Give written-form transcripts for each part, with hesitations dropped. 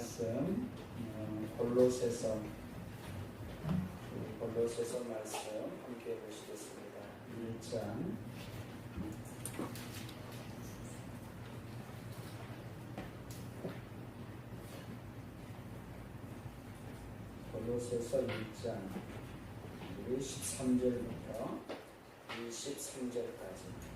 말씀 골로새서 말씀 함께 보시겠습니다. 1장 골로새서 1장 13절부터 23절까지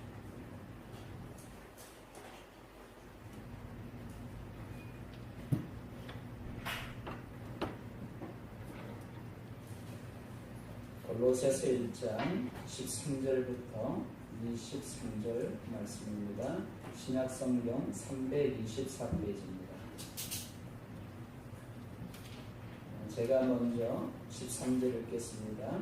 골로새서 1장 13절부터 23절 말씀입니다. 신약성경 324페이지입니다. 제가 먼저 13절 읽겠습니다.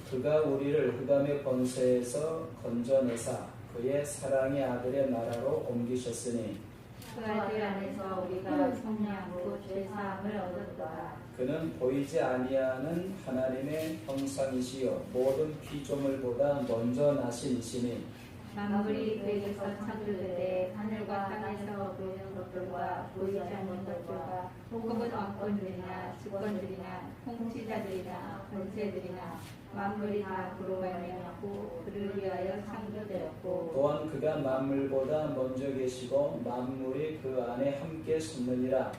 그가 우리를 흑암의 권세에서 건져내사 그의 사랑의 아들의 나라로 옮기셨으니 그 아들 안에서 우리가 성령으로 죄사함을 얻었다. 그는 보이지 아니하는 하나님의 형상이시요 모든 피조물보다 먼저 나신 이시니 만물이 그에게서 창조되되 하늘과 땅에서 보이는 것들과 보이지 않는 것들과 혹은 왕권들이나 주권들이나 통치자들이나 권세들이나 만물이 다 그로 말미암고 그를 위하여 창조되었고 또한 그가 만물보다 먼저 계시고 만물이 그 안에 함께 섰느니라.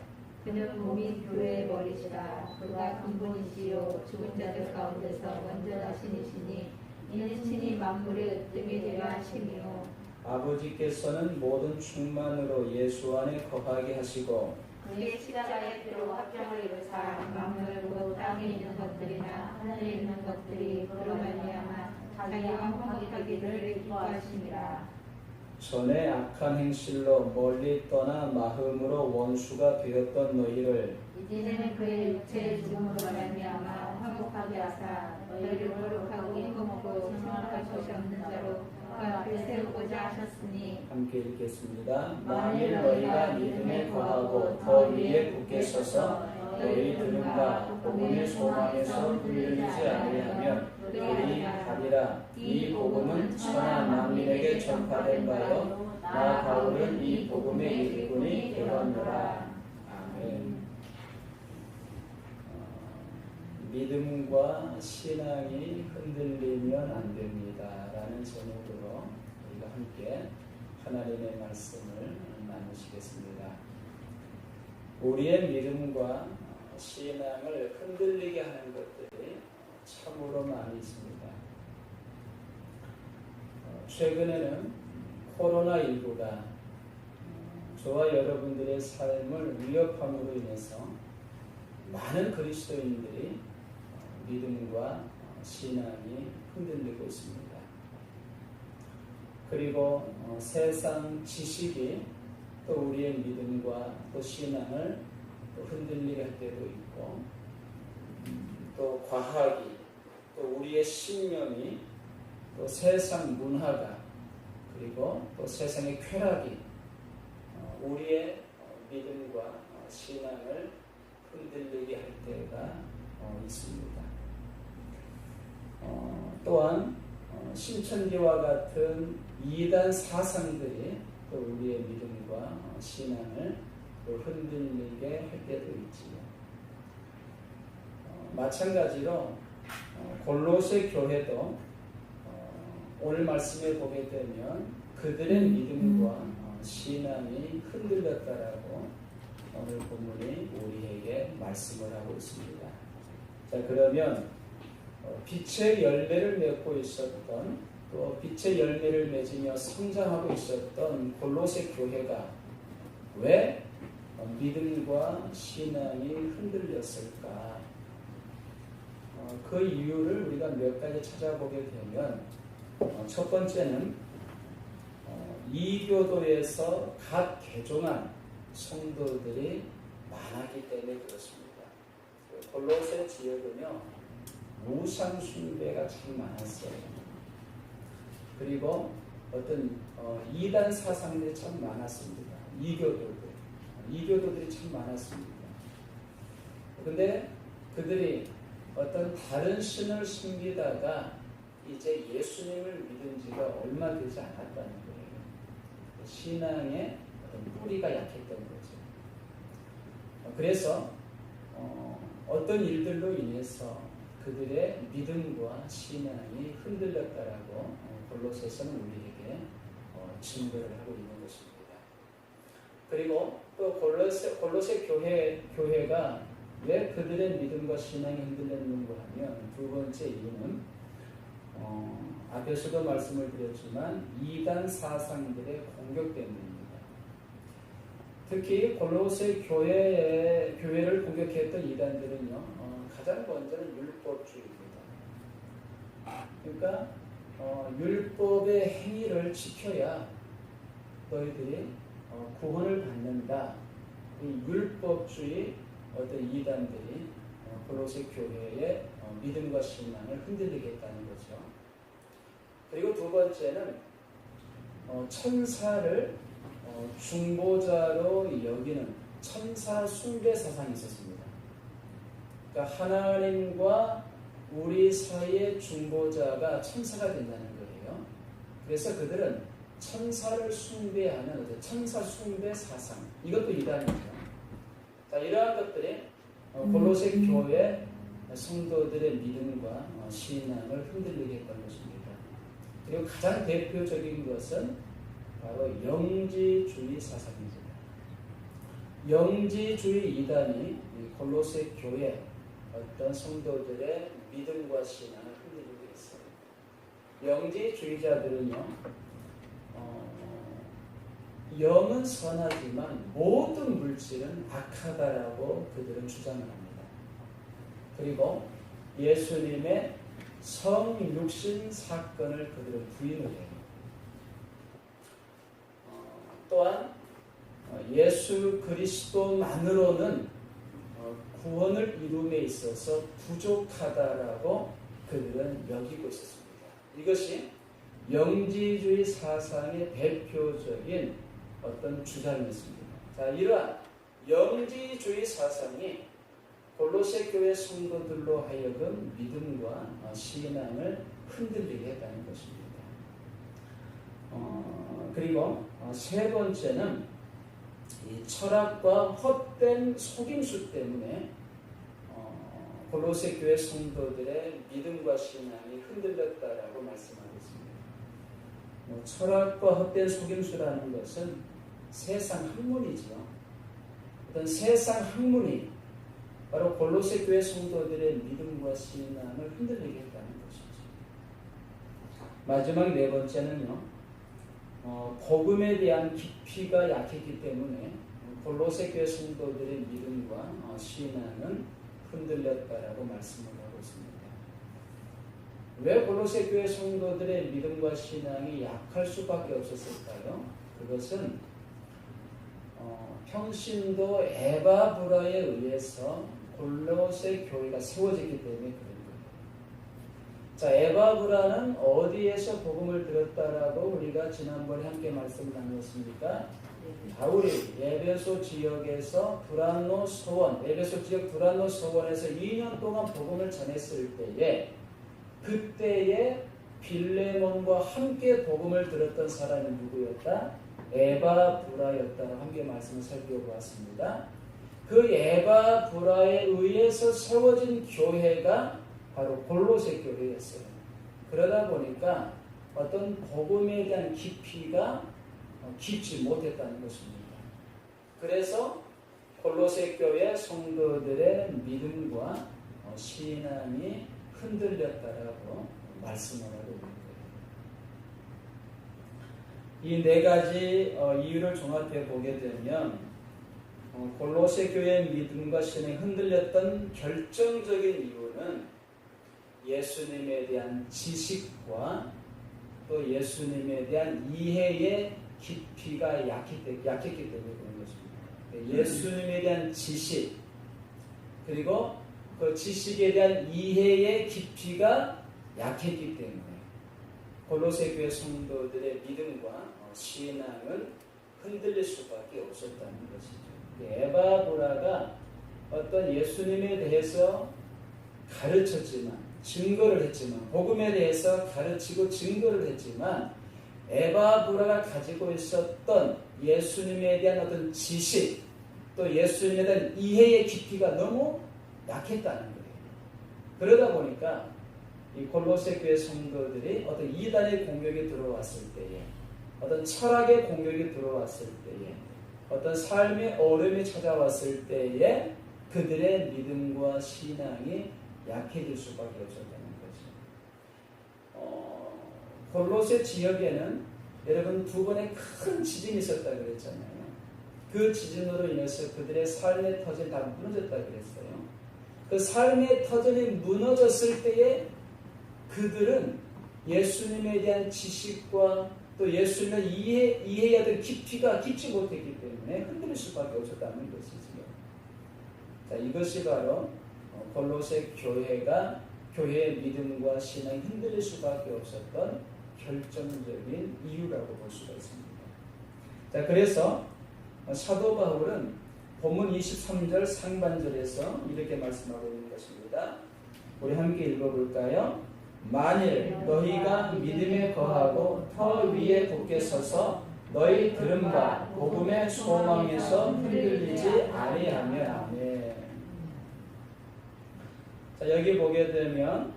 그는 몸이 교회의 머리시라. 그가 근본이시요 죽은 자들 가운데서 먼저 나신 이시니 이는 친히 만물의 으뜸이 되려 하심이요 아버지께서는 모든 충만으로 예수 안에 거하게 하시고 그의 십자가의 피로 합병을 이루사 만물 곧 땅에 있는 것들이나 하늘에 있는 것들이 그로 말미암아 자기와 화목하기를 기뻐하심이라. 전에 악한 행실로 멀리 떠나 마음으로 원수가 되었던 너희를 이제는 그의 육체의 죽음으로 말미암아 화목하게 하사 너희를 거룩하고 기쁨없고 생각할 것이 없는 자로 그 앞에 세우고자 하셨으니 함께 읽겠습니다. 만일 너희가 믿음에 거하고 더 위에 굳게 서서 너희 들음과 복음의 소망에서 흔들리지 아니하면 그리 가리라. 이 복음은 천하 만민에게 전파된 바요 나 바울은 이 복음의 일꾼이 되었노라. 아멘. 믿음과 신앙이 흔들리면 안 됩니다 라는 제목으로 우리가 함께 하나님의 말씀을 나누시겠습니다. 우리의 믿음과 신앙을 흔들리게 하는 것들이 참으로 많이 있습니다. 최근에는 코로나19가 저와 여러분들의 삶을 위협함으로 인해서 많은 그리스도인들이 믿음과 신앙이 흔들리고 있습니다. 그리고 세상 지식이 또 우리의 믿음과 또 신앙을 또 흔들리게 할 때도 있고 또 과학이 또 우리의 신념이 또 세상 문화가 그리고 또 세상의 쾌락이 우리의 믿음과 신앙을 흔들리게 할 때가 있습니다. 또한 신천지와 같은 이단 사상들이 또 우리의 믿음과 신앙을 또 흔들리게 할 때도 있지요. 마찬가지로 골로새 교회도 오늘 말씀에 보게 되면 그들의 믿음과 신앙이 흔들렸다라고 오늘 본문이 우리에게 말씀을 하고 있습니다. 자, 그러면 빛의 열매를 맺고 있었던 또 빛의 열매를 맺으며 성장하고 있었던 골로새 교회가 왜 믿음과 신앙이 흔들렸을까? 그 이유를 우리가 몇 가지 찾아보게 되면 첫 번째는 이교도에서 갓 개종한 성도들이 많았기 때문에 그렇습니다. 골로새 지역은요 우상 숭배가 참 많았어요. 그리고 어떤 이단 사상들이 참 많았습니다. 이교도들이 참 많았습니다. 그런데 그들이 어떤 다른 신을 숨기다가 이제 예수님을 믿은 지가 얼마 되지 않았다는 거예요. 신앙의 어떤 뿌리가 약했던 거죠. 그래서 어떤 일들로 인해서 그들의 믿음과 신앙이 흔들렸다라고 골로새서는 우리에게 증거를 하고 있는 것입니다. 그리고 또 골로새 교회가 왜 그들의 믿음과 신앙이 흔들렸는가 하면 두 번째 이유는 앞에서도 말씀을 드렸지만 이단 사상들의 공격 때문입니다. 특히 골로새 교회를 공격했던 이단들은요, 가장 먼저는 율법주의입니다. 그러니까 율법의 행위를 지켜야 너희들이 구원을 받는다. 이 율법주의 어떤 이단들이 골로새 교회의 믿음과 신앙을 흔들리겠다는 거죠. 그리고 두 번째는 천사를 중보자로 여기는 천사 숭배 사상이 있었습니다. 그러니까 하나님과 우리 사이의 중보자가 천사가 된다는 거예요. 그래서 그들은 천사를 숭배하는 천사 숭배 사상, 이것도 이단이죠. 자, 이러한 것들이 골로새 교회 성도들의 믿음과 신앙을 흔들리게 했던 것입니다. 그리고 가장 대표적인 것은 바로 영지주의 사상입니다. 영지주의 이단이 골로새 교회 어떤 성도들의 믿음과 신앙을 흔들리고 있어요. 영지주의자들은요, 영은 선하지만 모든 물질은 악하다라고 그들은 주장을 합니다. 그리고 예수님의 성육신 사건을 그들은 부인을 해요. 또한 예수 그리스도만으로는 구원을 이룸에 있어서 부족하다라고 그들은 여기고 있었습니다. 이것이 영지주의 사상의 대표적인 어떤 주장이었습니다. 자, 이러한 영지주의 사상이 골로새 교회 성도들로 하여금 믿음과 신앙을 흔들리게 했다는 것입니다. 그리고 세 번째는 이 철학과 헛된 속임수 때문에 골로새 교회 성도들의 믿음과 신앙이 흔들렸다라고 말씀하고 있습니다. 철학과 헛된 속임수라는 것은 세상 학문이죠. 어떤 세상 학문이 바로 골로새 교회 성도들의 믿음과 신앙을 흔들리게 했다는 것이죠. 마지막 네 번째는요, 복음에 대한 깊이가 약했기 때문에 골로새 교회 성도들의 믿음과 신앙은 흔들렸다라고 말씀을 하고 있습니다. 왜 골로새 교회 성도들의 믿음과 신앙이 약할 수밖에 없었을까요? 그것은 평신도 에바브라에 의해서 골로새 교회가 세워지기 때문에 그런 거예요. 자, 에바브라는 어디에서 복음을 들었다라고 우리가 지난번에 함께 말씀 나누었습니까? 바울이 에베소 지역에서 두란노 서원, 에베소 지역 두란노 서원에서 2년 동안 복음을 전했을 때에 그때에 빌레몬과 함께 복음을 들었던 사람이 누구였다? 에바브라였다라고 함께 말씀을 살펴보았습니다. 그 에바브라에 의해서 세워진 교회가 바로 골로새 교회였어요. 그러다 보니까 어떤 복음에 대한 깊이가 깊지 못했다는 것입니다. 그래서 골로새 교회 성도들의 믿음과 신앙이 흔들렸다라고 말씀을 하고 있는 거예요. 이 네 가지 이유를 종합해 보게 되면 골로새 교회의 믿음과 신앙이 흔들렸던 결정적인 이유는 예수님에 대한 지식과 또 예수님에 대한 이해의 깊이가 약했기 때문에 그런 것입니다. 예수님에 대한 지식 그리고 그 지식에 대한 이해의 깊이가 약했기 때문에 골로새 교회 성도들의 믿음과 신앙은 흔들릴 수밖에 없었다는 것이죠. 에바브라가 어떤 예수님에 대해서 가르쳤지만 증거를 했지만 복음에 대해서 가르치고 증거를 했지만 에바브라가 가지고 있었던 예수님에 대한 어떤 지식 또 예수님에 대한 이해의 깊이가 너무 약했다는 거예요. 그러다 보니까 이 골로새 교회 성도들이 어떤 이단의 공격이 들어왔을 때에, 어떤 철학의 공격이 들어왔을 때에, 어떤 삶의 어려움이 찾아왔을 때에 그들의 믿음과 신앙이 약해질 수밖에 없었다는 거죠. 골로새 지역에는 여러분 두 번의 큰 지진이 있었다고 그랬잖아요. 그 지진으로 인해서 그들의 삶의 터전이 다 무너졌다고 그랬어요. 그 삶의 터전이 무너졌을 때에 그들은 예수님에 대한 지식과 또 예수님을 이해해야 될 깊이가 깊지 못했기 때문에 흔들릴 수밖에 없었다는 것이지요. 자, 이것이 바로 골로새 교회의 믿음과 신앙이 흔들릴 수밖에 없었던 결정적인 이유라고 볼 수가 있습니다. 자, 그래서 사도 바울은 본문 23절 상반절에서 이렇게 말씀하고 있는 것입니다. 우리 함께 읽어볼까요? 만일 너희가 믿음에 거하고 터 위에 굳게 서서 너희 들음과 복음의 소망에서 흔들리지 아니하면 아멘. 자, 여기 보게 되면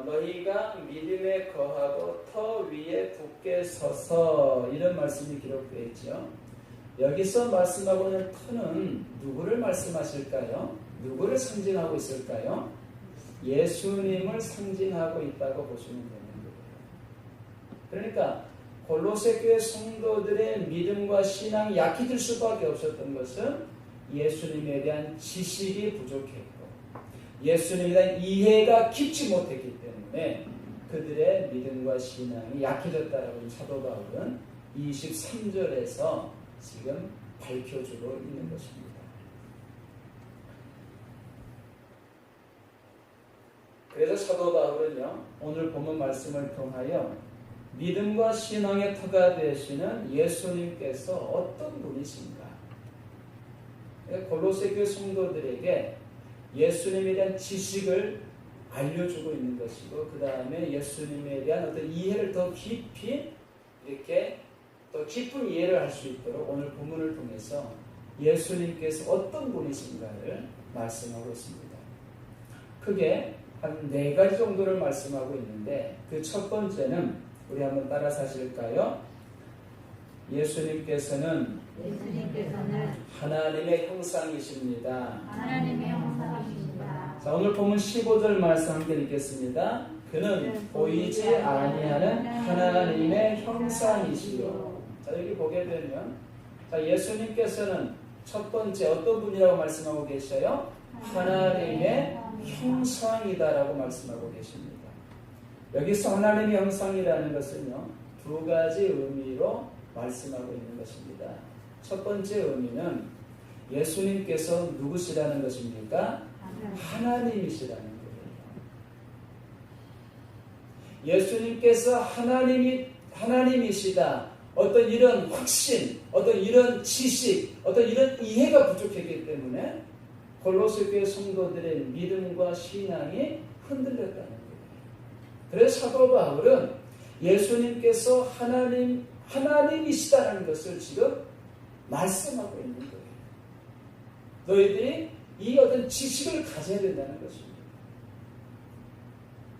너희가 믿음에 거하고 터 위에 굳게 서서 이런 말씀이 기록되어 있죠. 여기서 말씀하고 있는 터는 누구를 말씀하실까요? 누구를 상징하고 있을까요? 예수님을 상징하고 있다고 보시면 되는 거예요. 그러니까 골로새 교회 성도들의 믿음과 신앙이 약해질 수밖에 없었던 것은 예수님에 대한 지식이 부족했고 예수님에 대한 이해가 깊지 못했기 때문에 그들의 믿음과 신앙이 약해졌다라고 사도 바울은 23절에서 지금 밝혀주고 있는 것입니다. 그래서 사도 바울은요, 오늘 본문 말씀을 통하여 믿음과 신앙의 터가 되시는 예수님께서 어떤 분이신가? 골로새 교회 성도들에게 예수님에 대한 지식을 알려주고 있는 것이고, 그 다음에 예수님에 대한 어떤 이해를 더 깊이 이렇게 더 깊은 이해를 할 수 있도록 오늘 본문을 통해서 예수님께서 어떤 분이신가를 말씀하고 있습니다. 크게 한 4가지 정도를 말씀하고 있는데 그 첫 번째는 우리 한번 따라서 하실까요? 예수님께서는 하나님의 형상이십니다. 하나님의 형상이십니다. 자, 오늘 본문 15절 말씀 함께 읽겠습니다. 그는 보이지 아니하는 하나님의 형상이시요. 자, 여기 보게 되면 자, 예수님께서는 첫 번째 어떤 분이라고 말씀하고 계셔요? 하나님의 형상이다라고 말씀하고 계십니다. 여기서 하나님의 형상이라는 것은요, 2가지 의미로 말씀하고 있는 것입니다. 첫 번째 의미는 예수님께서 누구시라는 것입니까? 하나님이시라는 거예요. 예수님께서 하나님이시다. 어떤 이런 확신, 어떤 이런 지식, 어떤 이런 이해가 부족했기 때문에 골로새 교회 성도들의 믿음과 신앙이 흔들렸다는 거예요. 그래서 사도 바울은 예수님께서 하나님이시다는 것을 지금 말씀하고 있는 거예요. 너희들이 이 어떤 지식을 가져야 된다는 것입니다.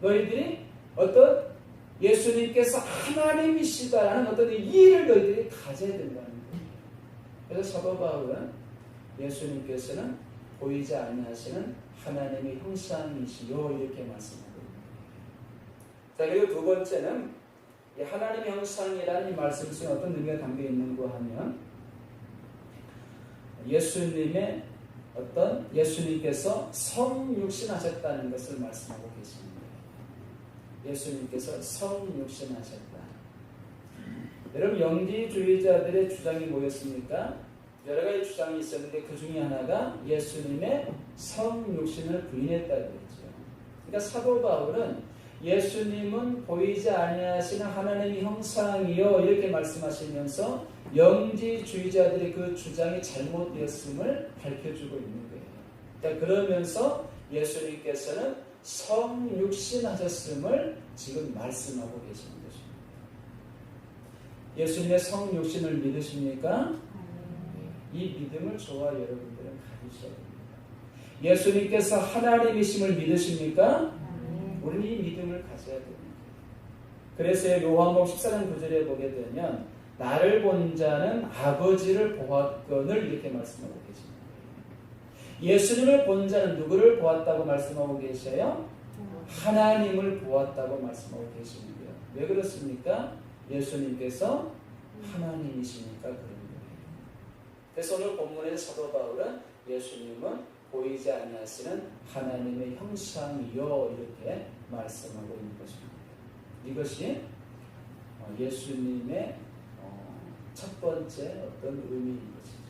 너희들이 어떤 예수님께서 하나님이시다라는 어떤 이해를 너희들이 가져야 된다는 거예요. 그래서 사도 바울은 예수님께서는 보이지 아니하시는 하나님의 형상이시요 이렇게 말씀하고 있습니다. 자, 그리고 두 번째는 이 하나님의 형상이라는 이 말씀 속에 어떤 의미가 담겨 있는가 하면 예수님께서 성육신하셨다는 것을 말씀하고 계십니다. 예수님께서 성육신하셨다. 여러분, 영지주의자들의 주장이 뭐였습니까? 여러 가지 주장이 있었는데 그 중에 하나가 예수님의 성육신을 부인했다고 했죠. 그러니까 사도 바울은 예수님은 보이지 아니하시는 하나님의 형상이요 이렇게 말씀하시면서 영지주의자들의 그 주장이 잘못되었음을 밝혀주고 있는 거예요. 그러니까 그러면서 예수님께서는 성육신하셨음을 지금 말씀하고 계시는 것입니다. 예수님의 성육신을 믿으십니까? 이 믿음을 저와 여러분들은 가지셔야 됩니다. 예수님께서 하나님이심을 믿으십니까? 우리는 이 믿음을 가져야 됩니다. 그래서 요한복음 14장 9절에 보게 되면 나를 본 자는 아버지를 보았거늘 이렇게 말씀하고 계십니다. 예수님을 본 자는 누구를 보았다고 말씀하고 계셔요? 하나님을 보았다고 말씀하고 계십니다. 왜 그렇습니까? 예수님께서 하나님이시니까 그런 거예요. 그래서 오늘 본문의 사도 바울은 예수님은 보이지 아니하시는 하나님의 형상이요 이렇게 말씀하고 있는 것입니다. 이것이 예수님의 첫 번째 어떤 의미인 것이죠.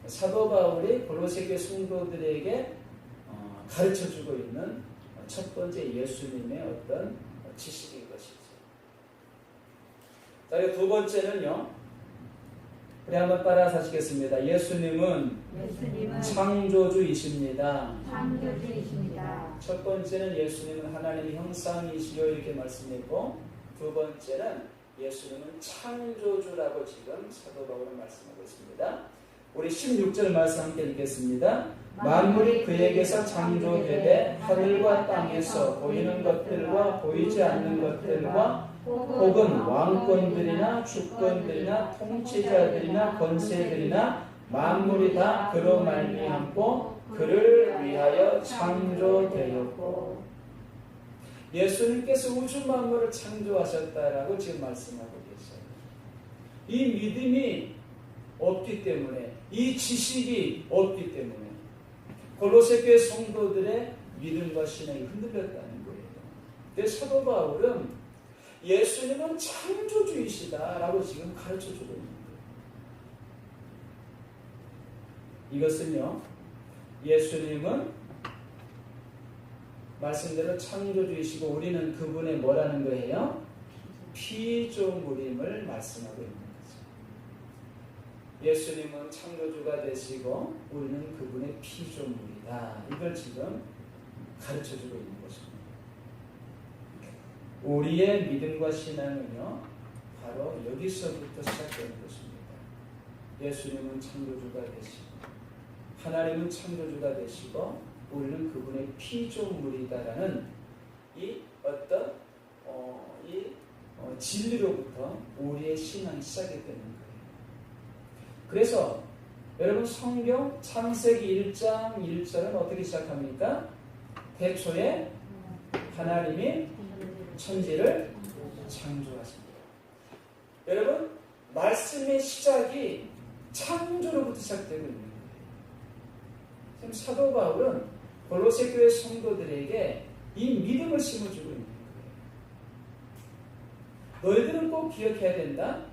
사도 바울이 골로새 교회 성도들에게 가르쳐주고 있는 첫 번째 예수님의 어떤 지식인 것이죠. 자, 그리고 두 번째는요. 우리 한번 따라서 하시겠습니다. 예수님은 창조주이십니다. 창조주이십니다. 첫 번째는 예수님은 하나님의 형상이시요 이렇게 말씀했고, 두 번째는 예수님은 창조주라고 지금 사도 바울은 말씀하고 있습니다. 우리 16절 말씀 함께 읽겠습니다. 만물이 그에게서 창조되되 하늘과 땅에서 보이는 것들과 보이지 않는 것들과 혹은 왕권들이나 주권들이나 통치자들이나 권세들이나 만물이 다 그로 말미암고 그를 위하여 창조되었고. 예수님께서 우주 만물을 창조하셨다라고 지금 말씀하고 계셔요. 이 믿음이 없기 때문에, 이 지식이 없기 때문에 골로새 교회 성도들의 믿음과 신앙이 흔들렸다는 거예요. 그래서 사도 바울은 예수님은 창조주이시다라고 지금 가르쳐주고 있는 거예요. 이것은요, 예수님은 말씀대로 창조주이시고 우리는 그분의 뭐라는 거예요? 피조물임을 말씀하고 있는 거죠. 예수님은 창조주가 되시고 우리는 그분의 피조물이다. 이걸 지금 가르쳐주고 있는 것입니다. 우리의 믿음과 신앙은요, 바로 여기서부터 시작되는 것입니다. 예수님은 창조주가 되시고 하나님은 창조주가 되시고 우리는 그분의 피조물이다라는 이 어떤 진리로부터 우리의 신앙이 시작이 되는 거예요. 그래서 여러분 성경 창세기 1장 1절은 어떻게 시작합니까? 태초에 하나님이 천지를 창조하십니다. 여러분 말씀의 시작이 창조로부터 시작되고 있는 거예요. 지금 사도 바울은 골로새 교회 성도들에게 이 믿음을 심어주고 있는 거예요. 너희들은 꼭 기억해야 된다.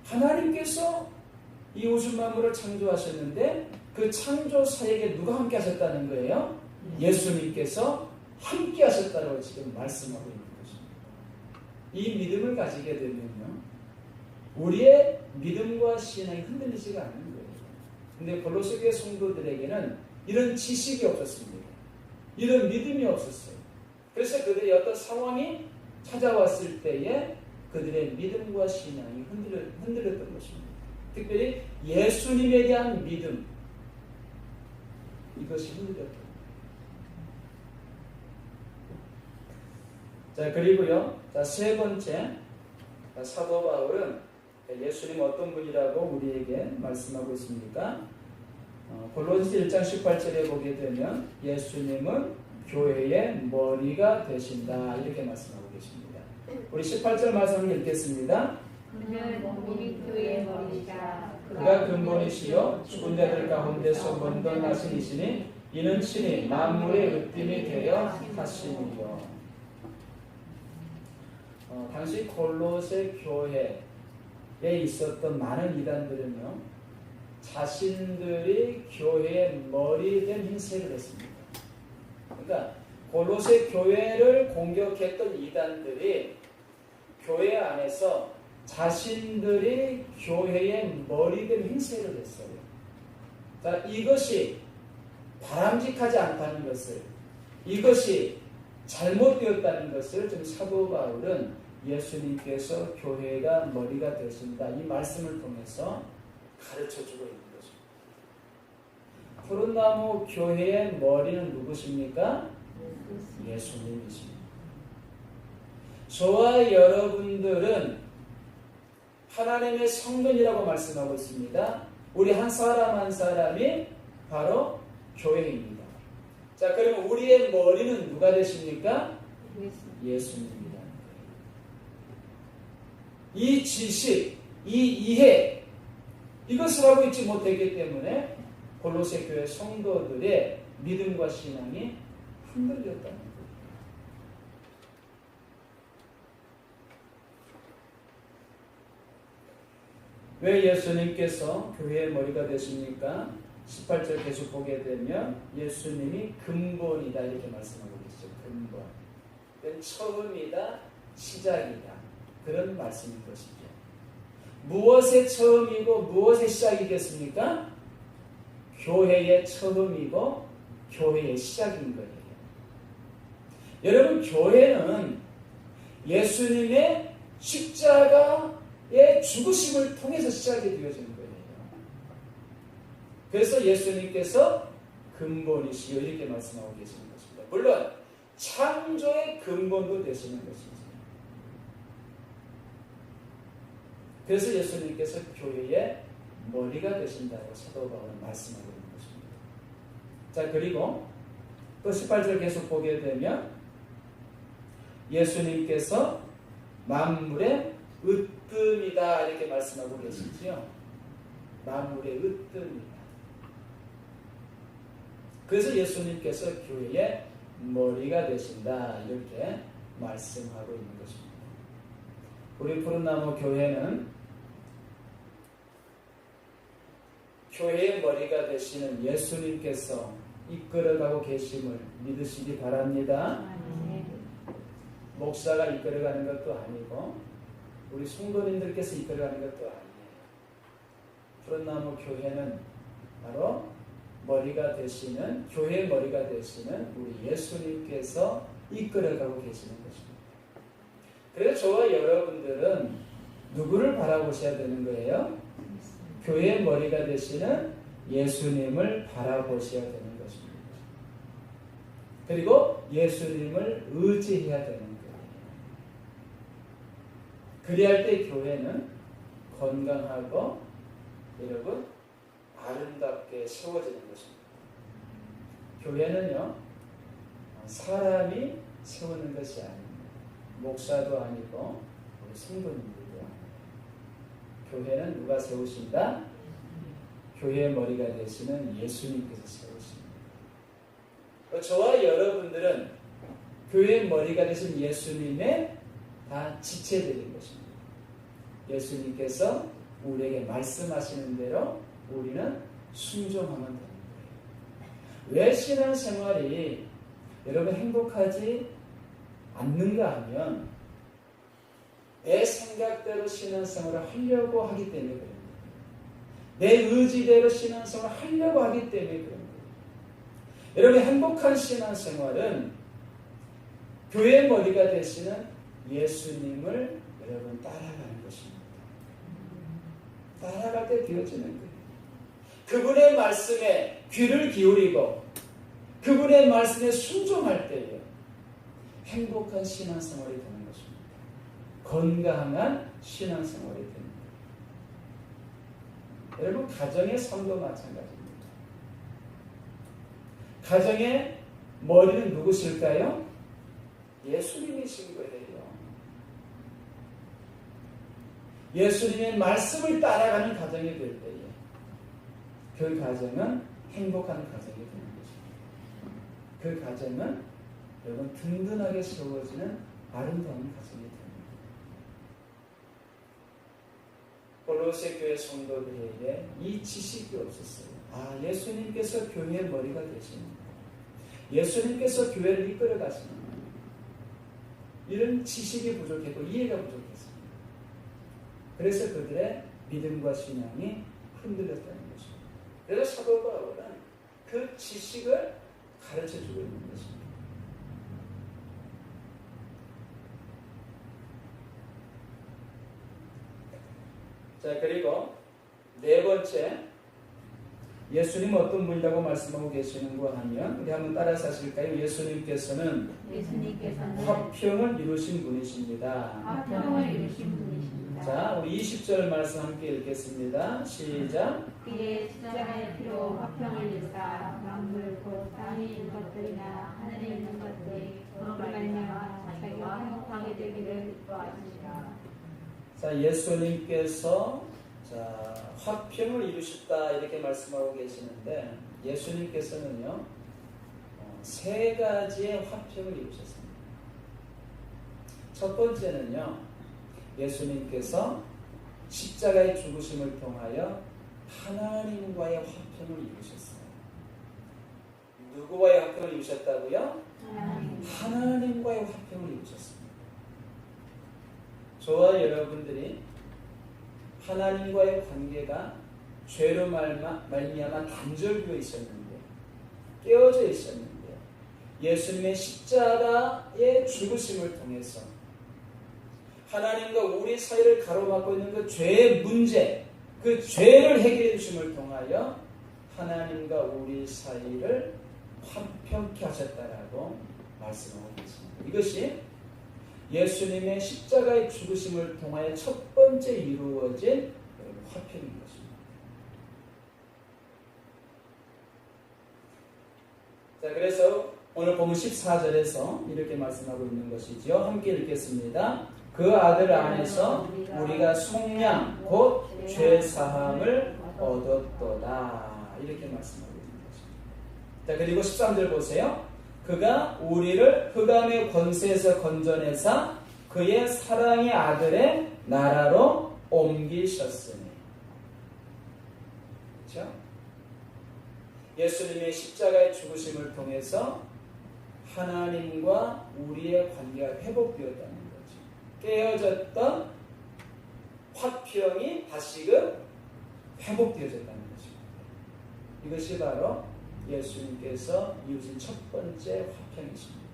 하나님께서 이 우주 만물을 창조하셨는데 그 창조 사역에 누가 함께 하셨다는 거예요? 예수님께서 함께 하셨다고 지금 말씀하고 있는 것입니다. 이 믿음을 가지게 되면요, 우리의 믿음과 신앙이 흔들리지가 않는 거예요. 근데 골로새 교회 성도들에게는 이런 지식이 없었습니다. 이런 믿음이 없었어요. 그래서 그들의 어떤 상황이 찾아왔을 때에 그들의 믿음과 신앙이 흔들렸던 것입니다. 특별히 예수님에 대한 믿음, 이것이 흔들렸던 거예요. 자, 그리고요, 세 번째, 사도 바울은 예수님 어떤 분이라고 우리에게 말씀하고 있습니까? 골로새 1장 18절에 보게 되면 예수님은 교회의 머리가 되신다 이렇게 말씀하고 계십니다. 우리 18절 말씀을 읽겠습니다. 그는 몸이 교회의 머리시라. 그가 근본이시요 죽은 자들 가운데서 먼저 나신 이시니 이는 친히 만물의 으뜸이 되어 하심이요. 당시 골로새 교회에 있었던 많은 이단들은요, 자신들이 교회의 머리 된 행세를 했습니다. 그러니까 골로새 교회를 공격했던 이단들이 교회 안에서 자신들이 교회의 머리 된 행세를 했어요. 자, 이것이 바람직하지 않다는 것을, 이것이 잘못되었다는 것을 좀 사도 바울은 예수님께서 교회가 머리가 되신다 이 말씀을 통해서 가르쳐주고 있는 것입니다. 푸른나무 교회의 머리는 누구십니까? 예수님이십니다. 저와 여러분들은 하나님의 성전이라고 말씀하고 있습니다. 우리 한 사람 한 사람이 바로 교회입니다. 자, 그러면 우리의 머리는 누가 되십니까? 예수님입니다. 이 지식, 이 이해, 이것을 하고 있지 못했기 때문에 골로새 교회 성도들의 믿음과 신앙이 흔들렸다는 거예요. 왜 예수님께서 교회의 머리가 되십니까? 18절 계속 보게 되면 예수님이 근본이다 이렇게 말씀하고 계시죠. 근본. 처음이다, 시작이다. 그런 말씀인 것이죠. 무엇의 처음이고 무엇의 시작이겠습니까? 교회의 처음이고 교회의 시작인 거예요. 여러분, 교회는 예수님의 십자가의 죽으심을 통해서 시작이 되어진 거예요. 그래서 예수님께서 근본이시여 이렇게 말씀하고 계시는 것입니다. 물론 창조의 근본도 되시는 것이죠. 그래서 예수님께서 교회의 머리가 되신다고 사도 바울은 말씀하고 있는 것입니다. 자, 그리고 또 18절 계속 보게 되면 예수님께서 만물의 으뜸이다 이렇게 말씀하고 계시지요. 만물의 으뜸이다. 그래서 예수님께서 교회의 머리가 되신다 이렇게 말씀하고 있는 것입니다. 우리 푸른나무 교회는 교회의 머리가 되시는 예수님께서 이끌어가고 계심을 믿으시기 바랍니다. 목사가 이끌어가는 것도 아니고 우리 성도님들께서 이끌어가는 것도 아니에요. 푸른나무 교회는 바로 머리가 되시는, 교회의 머리가 되시는 우리 예수님께서 이끌어가고 계시는 것입니다. 그래서 저와 여러분들은 누구를 바라보셔야 되는 거예요? 교회의 머리가 되시는 예수님을 바라보셔야 되는 것입니다. 그리고 예수님을 의지해야 되는 거예요. 그리할 때 교회는 건강하고 여러분 아름답게 세워지는 것입니다. 교회는요, 사람이 세우는 것이 아닙니다. 목사도 아니고 우리 성도님들도 아니고 교회는 누가 세우신다? 교회의 머리가 되시는 예수님께서 세우십니다. 저와 여러분들은 교회의 머리가 되신 예수님의 다 지체들인 것입니다. 예수님께서 우리에게 말씀하시는 대로 우리는 순종하면 되는 거예요. 왜 신앙생활이 여러분 행복하지 않는가 하면 내 생각대로 신앙생활을 하려고 하기 때문에 그런 거예요. 내 의지대로 신앙생활을 하려고 하기 때문에 그런 거예요. 여러분, 행복한 신앙생활은 교회의 머리가 되시는 예수님을 여러분 따라가는 것입니다. 따라갈 때 되어지는 거예요. 그분의 말씀에 귀를 기울이고 그분의 말씀에 순종할 때에 행복한 신앙생활이 되는 것입니다. 건강한 신앙생활이 되는 거예요. 여러분, 가정의 삶도 마찬가지입니다. 가정의 머리는 누구실까요? 예수님이신 거예요. 예수님의 말씀을 따라가는 가정이 될 때에 그 가정은 행복한 가정이 되는 것입니다. 그 가정은 여러분 든든하게 세워지는 아름다운 가정이 됩니다. 골로새 교회 성도들에게 이 지식이 없었어요. 아, 예수님께서 교회의 머리가 되십니다. 예수님께서 교회를 이끌어 가십니다. 이런 지식이 부족했고 이해가 부족했습니다. 그래서 그들의 믿음과 신앙이 흔들렸다는 것입니다. 그래서 사도 바울은 그 지식을 가르쳐주고 있는 것입니다. 자, 그리고 네 번째, 예수님 어떤 분이라고 말씀하고 계시는가 하면 우리 한번 따라서 하실까요? 예수님께서는 화평을 이루신 분이십니다. 화평을 이루신 분이십니다. 자, 우리 20절 말씀 함께 읽겠습니다. 시작. 그의 십자가의 피로 화평을 이루사 만물 곧 땅에 있는 것들이나 하늘에 있는 것들이 그로 말미암아 자기와 화목하게 되기를 기뻐하시니라. 자, 예수님께서 화평을 이루셨다 이렇게 말씀하고 계시는데 예수님께서는요 세 가지의 화평을 이루셨습니다. 첫 번째는요 예수님께서 십자가의 죽으심을 통하여 하나님과의 화평을 이루셨어요. 누구와의 화평을 이루셨다고요? 하나님과의 화평을 이루셨습니다. 저와 여러분들이 하나님과의 관계가 죄로 말미암아 단절되어 있었는데 깨어져 있었는데 예수님의 십자가의 죽으심을 통해서 하나님과 우리 사이를 가로막고 있는 그 죄의 문제, 그 죄를 해결해 주심을 통하여 하나님과 우리 사이를 화평케 하셨다라고 말씀하고 있습니다. 이것이 예수님의 십자가의 죽으심을 통하여 첫 번째 이루어진 화평인 것입니다. 자, 그래서 오늘 본문 14절에서 이렇게 말씀하고 있는 것이지요. 함께 읽겠습니다. 그 아들 안에서 우리가 속량 곧 죄사함을 얻었도다. 이렇게 말씀하고 있는 것입니다. 자, 그리고 13절 보세요. 그가 우리를 흑암의 권세에서 건져내사 그의 사랑의 아들의 나라로 옮기셨으니. 그렇죠? 예수님의 십자가의 죽으심을 통해서 하나님과 우리의 관계가 회복되었다는 거죠. 깨어졌던 화평이 다시금 회복되어졌다는 것입니다. 이것이 바로 예수님께서 이루신 첫 번째 화평이십니다.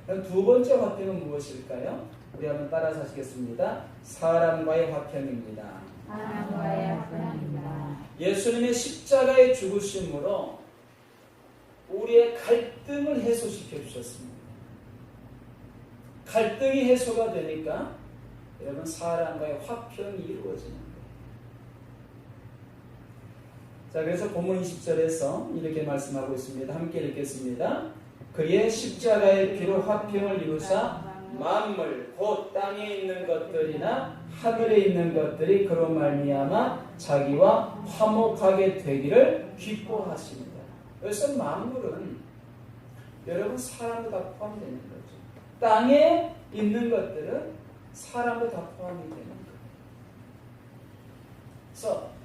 그럼 두 번째 화평은 무엇일까요? 우리 한번 따라서 하시겠습니다. 사람과의 화평입니다. 사람과의 화평입니다. 예수님의 십자가의 죽으심으로 우리의 갈등을 해소시켜 주셨습니다. 갈등이 해소가 되니까 여러분 사람과의 화평이 이루어지는 거예요. 자, 그래서 본문 20절에서 이렇게 말씀하고 있습니다. 함께 읽겠습니다. 그의 십자가의 피로 화평을 이루사 만물 곧 땅에 있는 것들이나 하늘에 있는 것들이 그로 말미암아 자기와 화목하게 되기를 기뻐하십니다. 그래서 만물은 여러분 사람도 다 포함되는 거죠. 땅에 있는 것들은 사람도 다 포함이 되는 거예요. 그래서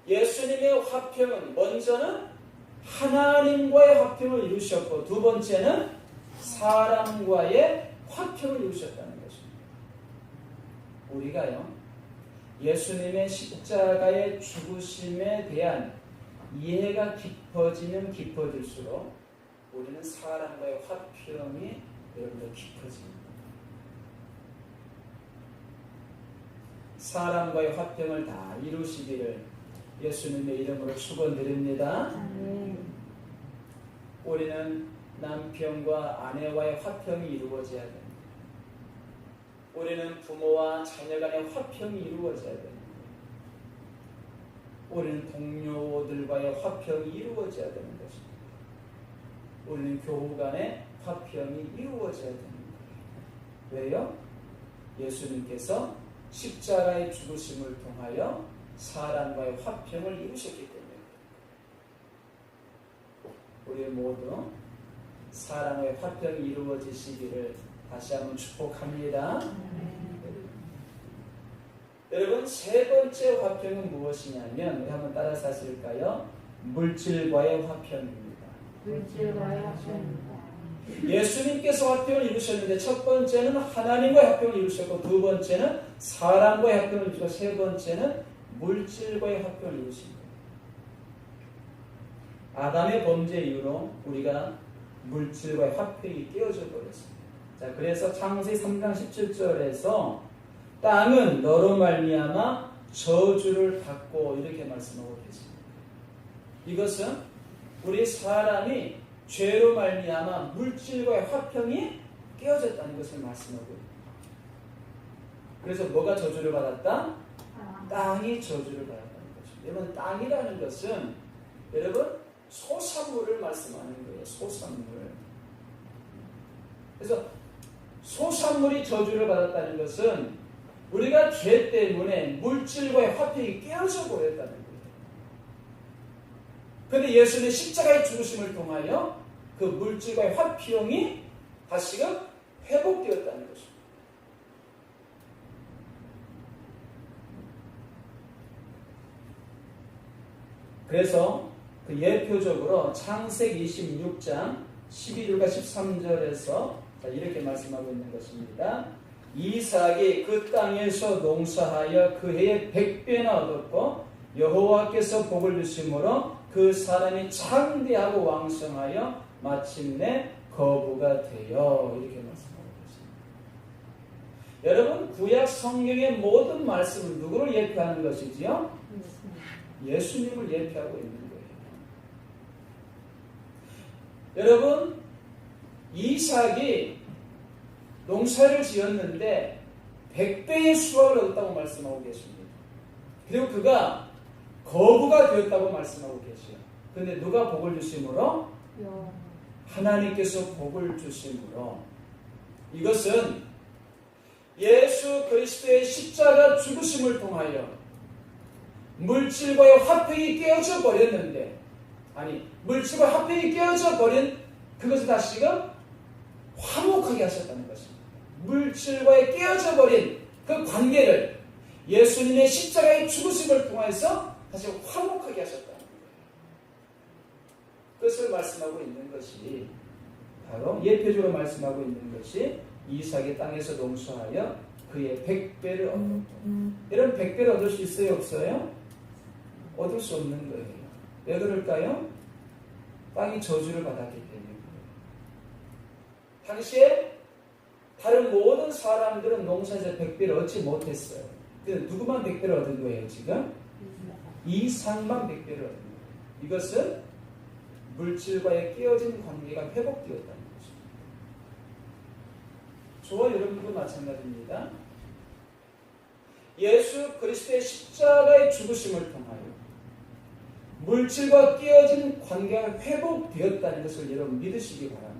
예수님의 화평은 먼저는 하나님과의 화평을 이루셨고 두 번째는 사람과의 화평을 이루셨다는 것입니다. 우리가요 예수님의 십자가의 죽으심에 대한 이해가 깊어지면 깊어질수록 우리는 사람과의 화평이 여러분들 깊어집니다. 사람과의 화평을 다 이루시기를 예수님의 이름으로 축원드립니다. 우리는 남편과 아내와의 화평이 이루어져야 됩니다. 우리는 부모와 자녀 간의 화평이 이루어져야 됩니다. 우리는 동료들과의 화평이 이루어져야 되는 것입니다. 우리는 교우 간의 화평이 이루어져야 되는 거예요. 왜요? 예수님께서 십자가의 죽으심을 통하여 사람과의 화평을 이루셨기 때문에 우리 모두 사람의 화평이 이루어지시기를 다시 한번 축복합니다. 여러분 세 번째 화평은 무엇이냐면 우리 한번 따라서 하실까요? 물질과의 화평입니다. 물질과의 화평입니다. 예수님께서 화평을 이루셨는데 첫 번째는 하나님과의 화평을 이루셨고 두 번째는 사람과의 화평을 이루셨고 세 번째는 물질과의 화평을 이루신 거예요. 아담의 범죄 이후로 우리가 물질과의 화평이 깨어져 버렸습니다. 자, 그래서 창세기 3장 17절에서 땅은 너로 말미암아 저주를 받고 이렇게 말씀하고 계십니다. 이것은 우리 사람이 죄로 말미암아 물질과의 화평이 깨어졌다는 것을 말씀하고 있습니다. 그래서 뭐가 저주를 받았다? 땅이 저주를 받았다는 것입니다. 여러분, 땅이라는 것은 여러분 소산물을 말씀하는 거예요. 소산물. 그래서 소산물이 저주를 받았다는 것은 우리가 죄 때문에 물질과의 화평이 깨어져 버렸다는 거예요. 그런데 예수님의 십자가의 죽으심을 통하여 그 물질과의 화평이 다시금 회복되었다는 것입니다. 그래서 그 예표적으로 창세기 26장 12절과 13절에서 이렇게 말씀하고 있는 것입니다. 이삭이 그 땅에서 농사하여 그 해에 100배나 얻었고 여호와께서 복을 주심으로 그 사람이 창대하고 왕성하여 마침내 거부가 되어 이렇게 말씀하고 있습니다. 여러분, 구약 성경의 모든 말씀은 누구를 예표하는 것이지요? 예수님을 예표하고 있는 거예요. 여러분, 이삭이 농사를 지었는데 100배의 수확을 얻었다고 말씀하고 계십니다. 그리고 그가 거부가 되었다고 말씀하고 계시요. 그런데 누가 복을 주심으로? 하나님께서 복을 주심으로. 이것은 예수 그리스도의 십자가 죽으심을 통하여 물질과의 화평이 깨어져 버렸는데, 물질과 화평이 깨어져 버린 그것을 다시금 화목하게 하셨다는 것입니다. 물질과의 깨어져 버린 그 관계를 예수님의 십자가의 죽으심을 통해서 다시 화목하게 하셨다는 거예요. 그것을 말씀하고 있는 것이 바로 예표적으로 말씀하고 있는 것이 이삭이 땅에서 농사하여 그의 100배를 얻었고, 이런 100배를 얻을 수 있어요, 없어요? 얻을 수 없는 거예요. 왜 그럴까요? 땅이 저주를 받았기 때문에. 당시에 다른 모든 사람들은 농사에서 100배를 얻지 못했어요. 근데 누구만 100배를 얻은 거예요, 지금? 이삭만 100배를 얻은 거예요. 이것은 물질과의 깨어진 관계가 회복되었다는 것입니다. 저와 여러분도 마찬가지입니다. 예수 그리스도의 십자가의 죽으심을 통하여 물질과 깨어진 관계가 회복되었다는 것을 여러분 믿으시기 바랍니다.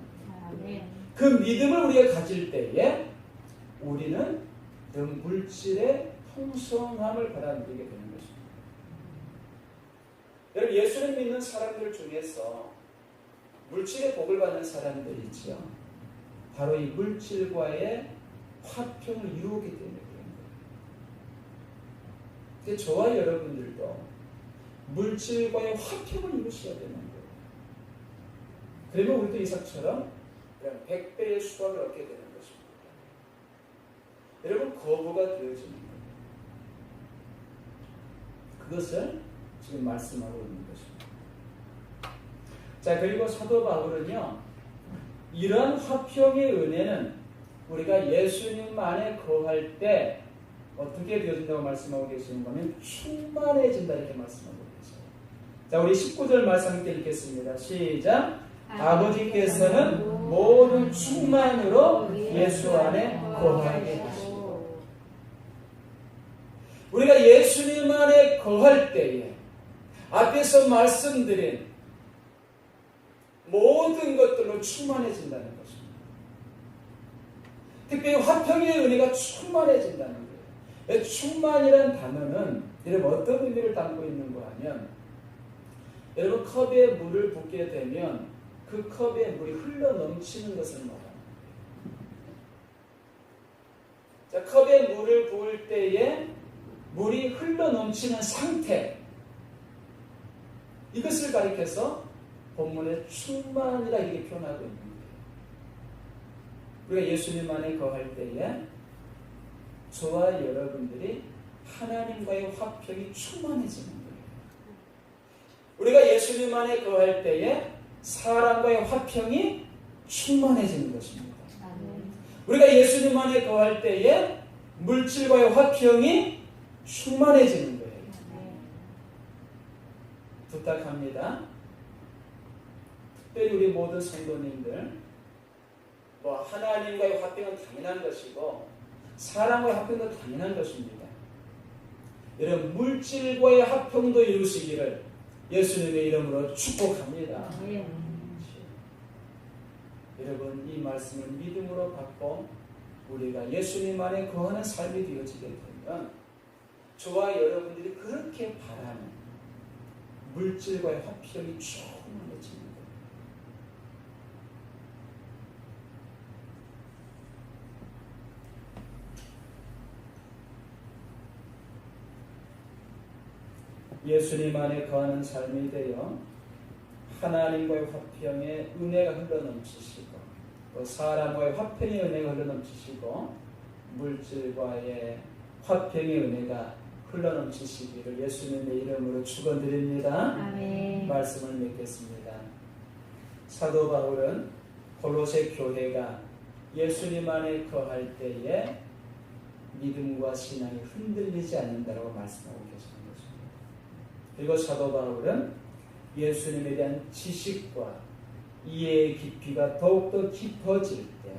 그 믿음을 우리가 가질 때에 우리는 그 물질의 풍성함을 받아들이게 되는 것입니다. 여러분, 예수를 믿는 사람들 중에서 물질의 복을 받는 사람들이 있죠. 바로 이 물질과의 화평을 이루기 때문에 그런 거예요. 저와 여러분들도 물질과의 화평을 이루셔야 되는 거예요. 그러면 우리도 이삭처럼 100배의 수확을 얻게 되는 것입니다. 여러분, 거부가 되어지는 거예요. 그것을 지금 말씀하고 있는 것입니다. 자, 그리고 사도 바울은요, 이러한 화평의 은혜는 우리가 예수님 안에 거할 때 어떻게 되어진다고 말씀하고 계시는 거면 충만해진다 이렇게 말씀하고 계세요. 자, 우리 19절 말씀 함께 읽겠습니다. 시작. 아버지께서는 모든 충만으로 예수 안에 거하게 하시고. 우리가 예수님 안에 거할 때에 앞에서 말씀드린 모든 것들로 충만해진다는 것입니다. 특별히 화평의 은혜가 충만해진다는 거예요. 충만이라는 단어는 여러분 어떤 의미를 담고 있는 거 하면, 여러분 컵에 물을 붓게 되면 그 컵에 물이 흘러 넘치는 것을 말합니다. 자, 컵에 물을 부을 때에 물이 흘러 넘치는 상태, 이것을 가리켜서 본문에 충만이라 이렇게 표현하고 있는 거예요. 우리가 예수님 안에 거할 때에 저와 여러분들이 하나님과의 화평이 충만해지는 거예요. 우리가 예수님 안에 거할 때에 사람과의 화평이 충만해지는 것입니다. 우리가 예수님 안에 거할 때에 물질과의 화평이 충만해지는 거예요. 부탁합니다. 특별히 우리 모든 성도님들, 하나님과의 화평은 당연한 것이고 사람과의 화평도 당연한 것입니다. 여러분, 물질과의 화평도 이루시기를 예수님의 이름으로 축복합니다. 여러분, 이 말씀을 믿음으로 받고 우리가 예수님 안에 거하는 삶이 되어지게 되면 저와 여러분들이 그렇게 바라는 물질과의 화평이 충만해집니다. 예수님 안에 거하는 삶이 되어 하나님과의 화평의 은혜가 흘러넘치시고 또 사람과의 화평의 은혜가 흘러넘치시고 물질과의 화평의 은혜가 흘러넘치시기를 예수님의 이름으로 축원드립니다. 아멘. 말씀을 맺겠습니다. 사도 바울은 골로새 교회가 예수님 안에 거할 때에 믿음과 신앙이 흔들리지 않는다고 말씀하고 계십니다. 그리고 사도 바울은 예수님에 대한 지식과 이해의 깊이가 더욱더 깊어질 때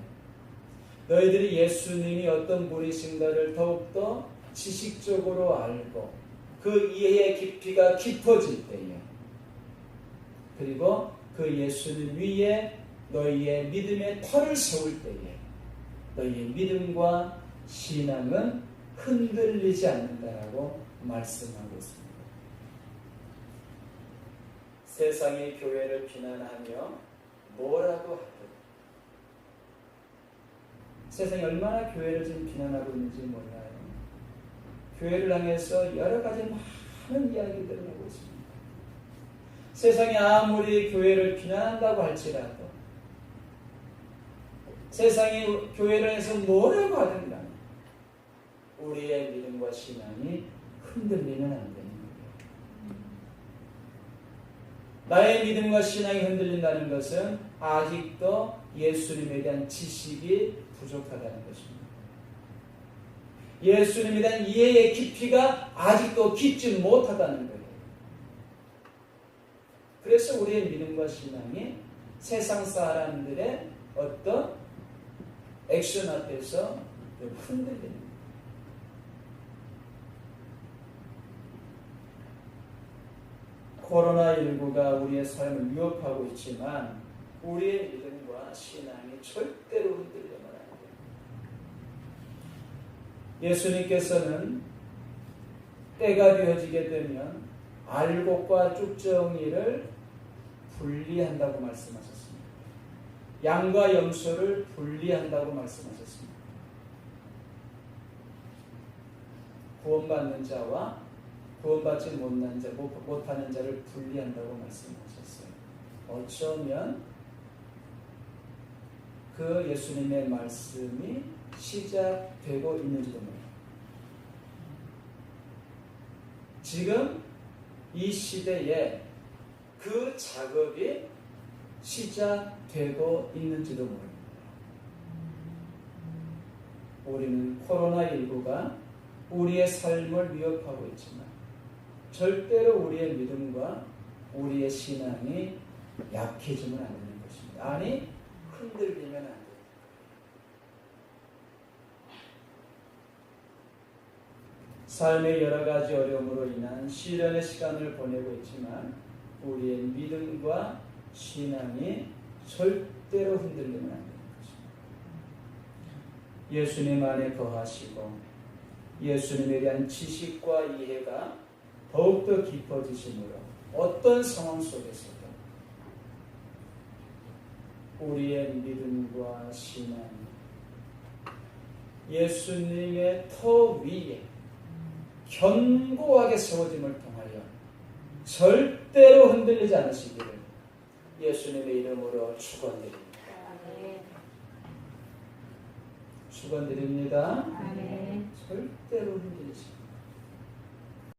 너희들이 예수님이 어떤 분이신가를 더욱더 지식적으로 알고 그 이해의 깊이가 깊어질 때에 그리고 그 예수님 위에 너희의 믿음의 터를 세울 때에 너희의 믿음과 신앙은 흔들리지 않는다라고 말씀하고 있습니다. 세상이 교회를 비난하며 뭐라고 하든 세상이 얼마나 교회를 지금 비난하고 있는지 몰라요. 교회를 향해서 여러 가지 많은 이야기들을 하고 있습니다. 세상이 아무리 교회를 비난한다고 할지라도 세상이 교회를 해서 뭐라고 하든 간에 우리의 믿음과 신앙이 흔들리면 안 됩니다. 나의 믿음과 신앙이 흔들린다는 것은 아직도 예수님에 대한 지식이 부족하다는 것입니다. 예수님에 대한 이해의 깊이가 아직도 깊지 못하다는 거예요. 그래서 우리의 믿음과 신앙이 세상 사람들의 어떤 액션 앞에서 흔들립니다. 코로나19가 우리의 삶을 위협하고 있지만 우리의 믿음과 신앙이 절대로 흔들리면 안 돼요. 예수님께서는 때가 되어지게 되면 알곡과 쭉정이를 분리한다고 말씀하셨습니다. 양과 염소를 분리한다고 말씀하셨습니다. 구원받는 자와 구원받지 못하는 자를 분리한다고 말씀하셨어요. 어쩌면 그 예수님의 말씀이 시작되고 있는지도 몰라요. 지금 이 시대에 그 작업이 시작되고 있는지도 모릅니다. 우리는 코로나19가 우리의 삶을 위협하고 있지만 절대로 우리의 믿음과 우리의 신앙이 약해지면 안 되는 것입니다. 아니, 흔들리면 안 됩니다. 삶의 여러 가지 어려움으로 인한 시련의 시간을 보내고 있지만 우리의 믿음과 신앙이 절대로 흔들리면 안 되는 것입니다. 예수님 안에 거하시고 예수님에 대한 지식과 이해가 더욱더 깊어지심으로 어떤 상황 속에서도 우리의 믿음과 신앙이 예수님의 터 위에 견고하게 세워짐을 통하여 절대로 흔들리지 않으시기를 예수님의 이름으로 축원드립니다. 축원드립니다. 절대로 흔들리지